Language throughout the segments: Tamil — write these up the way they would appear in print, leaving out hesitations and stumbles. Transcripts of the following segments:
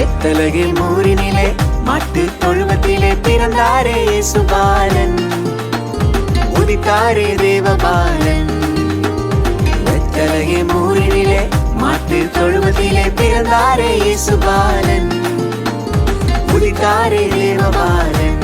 பெத்தலகே மூரினிலே மாட்டு தொழுவத்திலே பிறந்தாரே இயேசுபாலன், உதித்தாரே தேவபாலன். பெத்தலகே மூரினிலே மாட்டு தொழுவத்திலே பிறந்தாரே இயேசுபாலன், உதித்தாரே தேவபாலன்.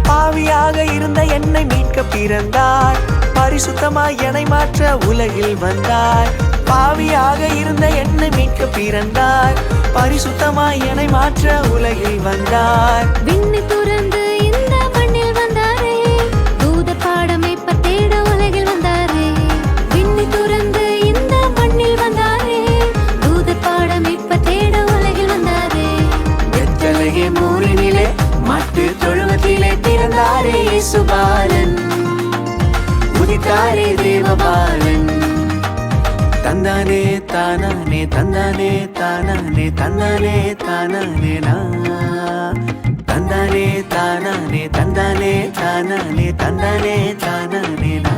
பாவியாக இருந்த என்னை மீட்க பிறந்தார், பரிசுத்தமாய் என்னை மாற்ற உலகில் வந்தார். பாவியாக இருந்த என்னை மீட்க பிறந்தார், பரிசுத்தமாய் என்னை மாற்ற உலகில் வந்தார். விண்ணை துறந்து இந்த மண்ணில் வந்தாரே, தூதர் பாடமை தேட உலகில் வந்தாரே. விண்ணை துறந்து இந்த மண்ணில் வந்தாரே, தூதர் பாடமை தேட உலகில் வந்தாரே. பெத்தலகே மூரினிலே மாட்டு தொழுவத்திலே பிறந்தாரே இயேசுபாலன், உதித்தாரே தேவபாலன். தந்தானே தானானே தந்தானே தானானே தந்தானே தானானே நா, தந்தானே தானானே தந்தானே தானானே தந்தானே தானானே நா.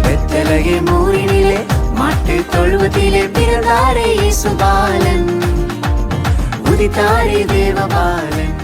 பெத்தலகே மூரினிலே மாட்டு தொழுவத்திலே பிறந்தாரே இயேசுபாலன், உதித்தாரே தேவபாலன்.